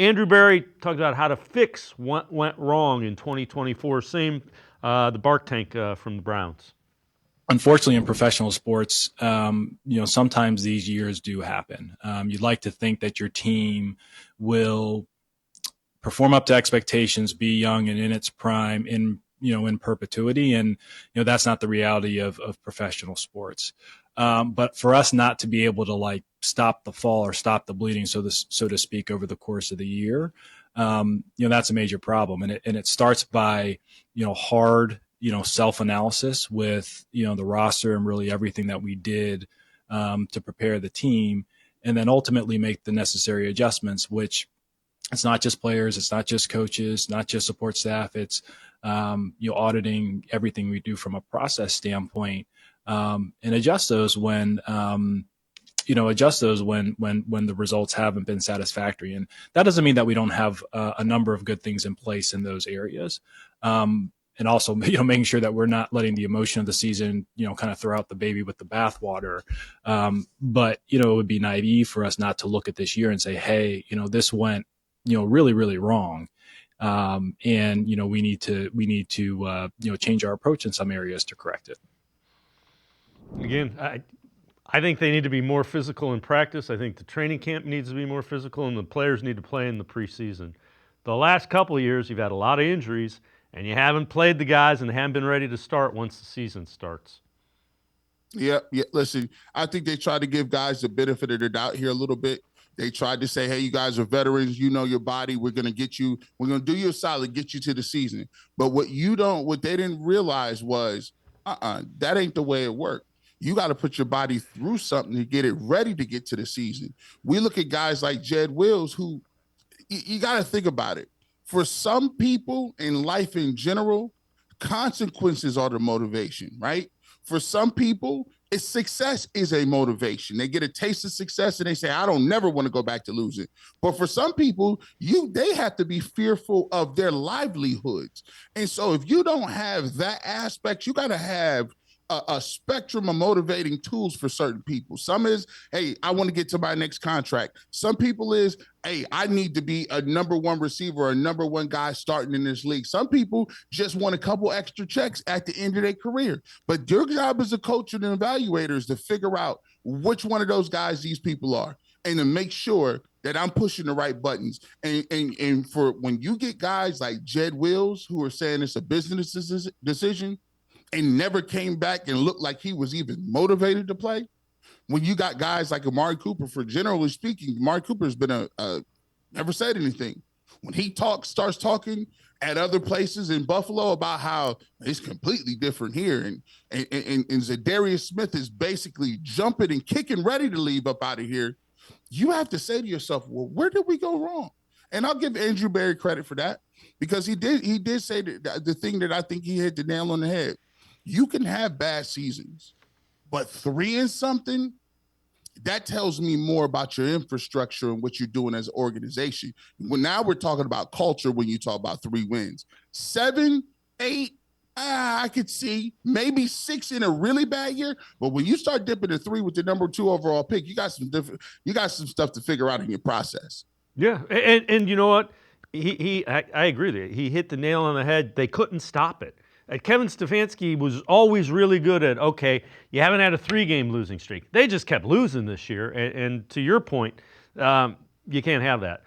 Andrew Berry talked about how to fix what went wrong in 2024. Same, the Bark Tank from the Browns. Unfortunately, in professional sports, sometimes these years do happen. You'd like to think that your team will perform up to expectations, be young and in its prime in perpetuity. And, that's not the reality of professional sports. But for us not to be able to stop the fall or stop the bleeding, so to speak, over the course of the year, that's a major problem. And it starts by, hard, self-analysis with, the roster and really everything that we did to prepare the team, and then ultimately make the necessary adjustments, which it's not just players, it's not just coaches, not just support staff. It's auditing everything we do from a process standpoint, and adjust those when the results haven't been satisfactory. And that doesn't mean that we don't have a number of good things in place in those areas. And also, making sure that we're not letting the emotion of the season, kind of throw out the baby with the bathwater. But, it would be naive for us not to look at this year and say, hey, this went, really, really wrong. And, we need to change our approach in some areas to correct it. Again, I think they need to be more physical in practice. I think the training camp needs to be more physical, and the players need to play in the preseason. The last couple of years, you've had a lot of injuries, and you haven't played the guys and haven't been ready to start once the season starts. Yeah. Listen, I think they try to give guys the benefit of the doubt here a little bit. They tried to say, hey, you guys are veterans. You know your body. We're going to get you. We're going to do you a solid, get you to the season. But what they didn't realize was, that ain't the way it worked. You got to put your body through something to get it ready to get to the season. We look at guys like Jed Wills, who you got to think about it. For some people in life in general, consequences are the motivation, right? For some people, success is a motivation. They get a taste of success and they say, I don't never want to go back to losing. But for some people, they have to be fearful of their livelihoods. And so if you don't have that aspect, you got to have a spectrum of motivating tools for certain people. Some is, hey, I want to get to my next contract. Some people is, hey, I need to be a number one receiver or a number one guy starting in this league. Some people just want a couple extra checks at the end of their career. But your job as a coach and an evaluator is to figure out which one of those guys these people are, and to make sure that I'm pushing the right buttons. And for when you get guys like Jed Wills who are saying it's a business decision, and never came back and looked like he was even motivated to play. When you got guys like Amari Cooper, for generally speaking, Amari Cooper's been never said anything. When he starts talking at other places in Buffalo about how it's completely different here, and Zadarius Smith is basically jumping and kicking, ready to leave up out of here, you have to say to yourself, well, where did we go wrong? And I'll give Andrew Berry credit for that, because he did say the thing that I think he hit the nail on the head. You can have bad seasons, but 3 and something, that tells me more about your infrastructure and what you're doing as an organization. Well, now we're talking about culture when you talk about 3 wins. 7, 8, I could see maybe 6 in a really bad year, but when you start dipping to 3 with the number 2 overall pick, you got some stuff to figure out in your process. Yeah, and you know what? I agree with you. He hit the nail on the head. They couldn't stop it. Kevin Stefanski was always really good at, okay, you haven't had a 3-game losing streak. They just kept losing this year, and to your point, you can't have that.